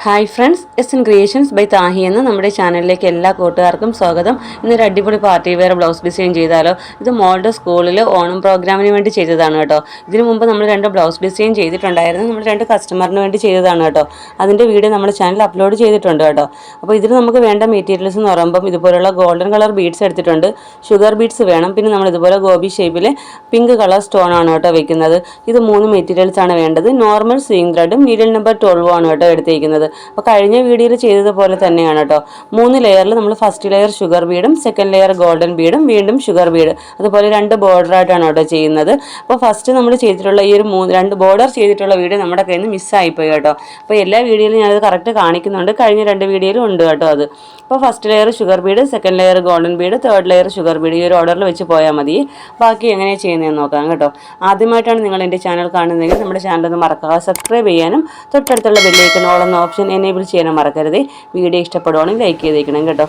Hi friends, S creations by Thahi എന്ന നമ്മുടെ ചാനലിലേക്ക് എല്ലാ കൂട്ടുകാർക്കും സ്വാഗതം. ഇന്നൊരു അടിപൊളി പാർട്ടി വെയർ ബ്ലൗസ് ഡിസൈൻ ചെയ്താലോ? ഇത് മോളുടെ സ്കൂളിൽ ഓണം പ്രോഗ്രാമിന് വേണ്ടി ചെയ്തതാണ് കേട്ടോ. ഇതിനു മുമ്പ് നമ്മൾ 2 ബ്ലൗസ് ഡിസൈൻ ചെയ്തിട്ടുണ്ടായിരുന്നു. നമ്മൾ 2 കസ്റ്റമറിന് വേണ്ടി ചെയ്തതാണ് കേട്ടോ. അതിൻ്റെ വീഡിയോ നമ്മുടെ ചാനൽ അപ്ലോഡ് ചെയ്തിട്ടുണ്ട് കേട്ടോ. അപ്പോൾ ഇതിന് നമുക്ക് വേണ്ട മെറ്റീരിയൽസ് എന്ന് പറയുമ്പോൾ ഇതുപോലുള്ള ഗോൾഡൻ കളർ ബീഡ്സ് എടുത്തിട്ടുണ്ട്. ഷുഗർ ബീഡ്സ് വേണം. പിന്നെ നമ്മൾ ഇതുപോലെ ഗോബി ഷേപ്പിൽ പിങ്ക് കളർ സ്റ്റോൺ ആണ് കേട്ടോ വെക്കുന്നത്. ഇത് 3 മെറ്റീരിയൽസ് ആണ് വേണ്ടത്. നോർമൽ സ്വിംഗ് ത്രെഡും നീഡിൽ നമ്പർ 12 ആണ് കേട്ടോ എടുത്തിരിക്കുന്നത്. അപ്പോൾ കഴിഞ്ഞ വീഡിയോയിൽ ചെയ്തതുപോലെ തന്നെയാണ് കേട്ടോ. 3 ലെയറിൽ നമ്മൾ ഫസ്റ്റ് ലെയർ ഷുഗർ ബീഡും സെക്കൻഡ് ലെയർ ഗോൾഡൻ ബീഡും വീണ്ടും ഷുഗർ ബീഡ്, അതുപോലെ 2 ബോർഡർ ആയിട്ടാണ് കേട്ടോ ചെയ്യുന്നത്. അപ്പോൾ ഫസ്റ്റ് നമ്മൾ ചെയ്തിട്ടുള്ള ഈ ഒരു 2 ബോർഡർ ചെയ്തിട്ടുള്ള വീഡിയോ നമ്മുടെ കയ്യിൽ നിന്ന് മിസ്സായിപ്പോയി കേട്ടോ. അപ്പോൾ എല്ലാ വീഡിയോയിലും ഞാനത് കറക്റ്റ് കാണിക്കുന്നുണ്ട്. കഴിഞ്ഞ 2 വീഡിയോയിലും ഉണ്ട് കേട്ടോ അത്. അപ്പോൾ first layer sugar Bede, second layer golden Bede, third layer sugar Bede, ഈ ഒരു ഓർഡറിൽ വെച്ച് പോയാൽ മതി. ബാക്കി എങ്ങനെയാണ് ചെയ്യുന്നതെന്ന് നോക്കാം കേട്ടോ. ആദ്യമായിട്ടാണ് നിങ്ങൾ എൻ്റെ ചാനൽ കാണുന്നതെങ്കിൽ നമ്മുടെ ചാനൽ ഒന്ന് മറക്കാതെ സബ്സ്ക്രൈബ് ചെയ്യാനും തൊട്ടടുത്തുള്ള ബെല്ലൈക്കൺ ഓൾ എന്ന ഓപ്ഷൻ എനേബിൾ ചെയ്യാനും മറക്കരുത്. വീഡിയോ ഇഷ്ടപ്പെടുവാണെങ്കിൽ ലൈക്ക് ചെയ്തേക്കണം കേട്ടോ.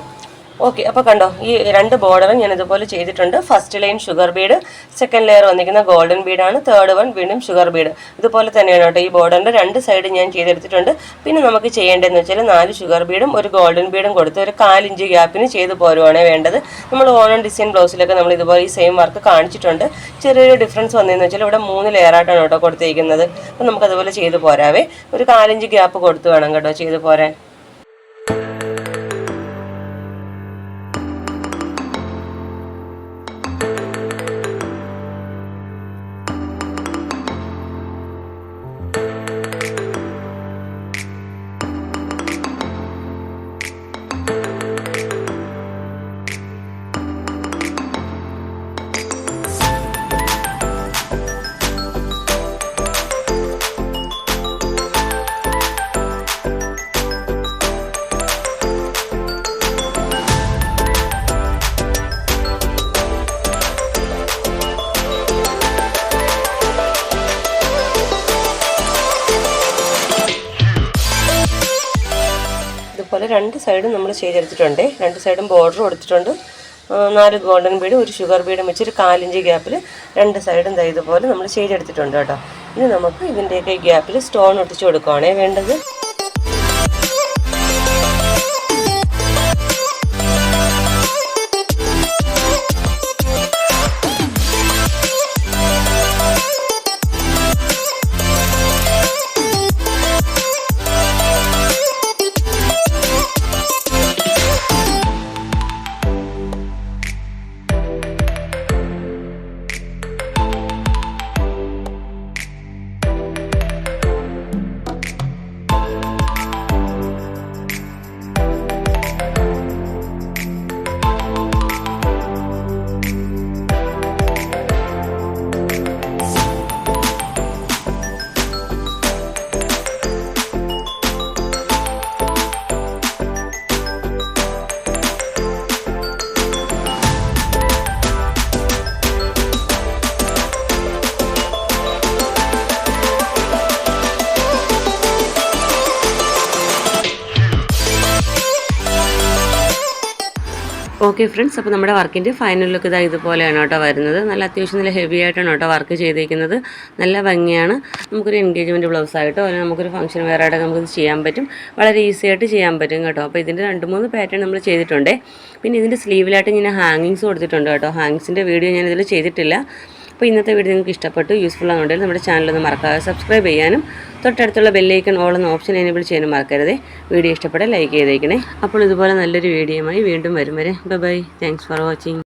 ഓക്കെ, അപ്പോൾ കണ്ടോ, ഈ 2 ബോർഡറും ഞാൻ ഇതുപോലെ ചെയ്തിട്ടുണ്ട്. First line sugar Bede, second layer വന്നിരിക്കുന്ന ഗോൾഡൻ ബീഡാണ്, തേർഡ് വൺ വീണ്ടും ഷുഗർ ബീഡ്. ഇതുപോലെ തന്നെയാണ് കേട്ടോ. ഈ ബോർഡറിൻ്റെ 2 സൈഡ് ഞാൻ ചെയ്തെടുത്തിട്ടുണ്ട്. പിന്നെ നമുക്ക് ചെയ്യേണ്ടതെന്ന് വെച്ചാൽ 4 ഷുഗർ ബീഡും ഒരു ഗോൾഡൻ ബീഡും കൊടുത്ത് ഒരു 1/4 ഇഞ്ച് ഗ്യാപ്പിന് ചെയ്ത് പോരുവാണ് വേണ്ടത്. നമ്മൾ ഓണം ഡിസൈൻ ബ്ലൗസിലൊക്കെ നമ്മൾ ഇതുപോലെ ഈ സെയിം വർക്ക് കാണിച്ചിട്ടുണ്ട്. ചെറിയൊരു ഡിഫറൻസ് വന്നതെന്ന് വെച്ചാൽ ഇവിടെ 3 ലെയറായിട്ടാണ് കേട്ടോ കൊടുത്തിരിക്കുന്നത്. അപ്പോൾ നമുക്കതുപോലെ ചെയ്ത് പോരാവേ. ഒരു 1/4 ഇഞ്ച് ഗ്യാപ്പ് കൊടുത്ത് വേണം കേട്ടോ ചെയ്ത് പോരാൻ. അതുപോലെ 2 സൈഡും നമ്മൾ ചെയ്തെടുത്തിട്ടുണ്ട്. 2 സൈഡും ബോർഡർ കൊടുത്തിട്ടുണ്ട്. 4 ഗോൾഡൻ ബീഡ്, ഒരു ഷുഗർ ബീഡും വെച്ച് ഒരു 1/4 ഇഞ്ച് ഗ്യാപ്പിൽ 2 സൈഡും ഇതുപോലെ നമ്മൾ ചെയ്തെടുത്തിട്ടുണ്ട് കേട്ടോ. ഇനി നമുക്ക് ഇതിൻ്റെയൊക്കെ ഗ്യാപ്പിൽ സ്റ്റോൺ ഒട്ടിച്ച് കൊടുക്കുകയാണേ വേണ്ടത്. ഓക്കെ ഫ്രണ്ട്സ്, അപ്പോൾ നമ്മുടെ വർക്കിൻ്റെ ഫൈനൽ ലുക്ക് ഇതാ ഇതുപോലെയാണ് കേട്ടോ വരുന്നത്. നല്ല അത്യാവശ്യം നല്ല ഹെവി ആയിട്ടാണ് കേട്ടോ വർക്ക് ചെയ്തിരിക്കുന്നത്. നല്ല ഭംഗിയാണ്. നമുക്കൊരു എൻഗേജ്മെൻറ്റ് ബ്ലൗസ് ആയിട്ടോ അല്ലെങ്കിൽ നമുക്കൊരു ഫംഗ്ഷൻ വെയർ ആയിട്ടൊക്കെ നമുക്കിത് ചെയ്യാൻ പറ്റും. വളരെ ഈസി ആയിട്ട് ചെയ്യാൻ പറ്റും കേട്ടോ. അപ്പോൾ ഇതിൻ്റെ 2-3 പാറ്റേൺ നമ്മൾ ചെയ്തിട്ടുണ്ട്. പിന്നെ ഇതിൻ്റെ സ്ലീവിലായിട്ട് ഞാൻ ഹാങ്ങിങ്സ് കൊടുത്തിട്ടുണ്ട് കേട്ടോ. ഹാങ്ങിങ്സിൻ്റെ വീഡിയോ ഞാൻ ഇതിൽ ചെയ്തിട്ടില്ല. അപ്പോൾ ഇന്നത്തെ വീഡിയോ നിങ്ങൾക്ക് ഇഷ്ടപ്പെട്ടു, യൂസ്ഫുൾ ആണെന്നുണ്ടെങ്കിൽ നമ്മുടെ ചാനലൊന്ന് മറക്കാതെ സബ്സ്ക്രൈബ് ചെയ്യാനും തൊട്ടടുത്തുള്ള ബെല്ലൈക്കൺ ഓൾ എന്ന ഓപ്ഷൻ എനേബിൾ ചെയ്യാനും മറക്കരുത്. വീഡിയോ ഇഷ്ടപ്പെട്ടാൽ ലൈക്ക് ചെയ്തേക്കണേ. അപ്പോൾ ഇതുപോലെ നല്ലൊരു വീഡിയോയുമായി വീണ്ടും വരും വരെ ബൈ. Thanks for watching.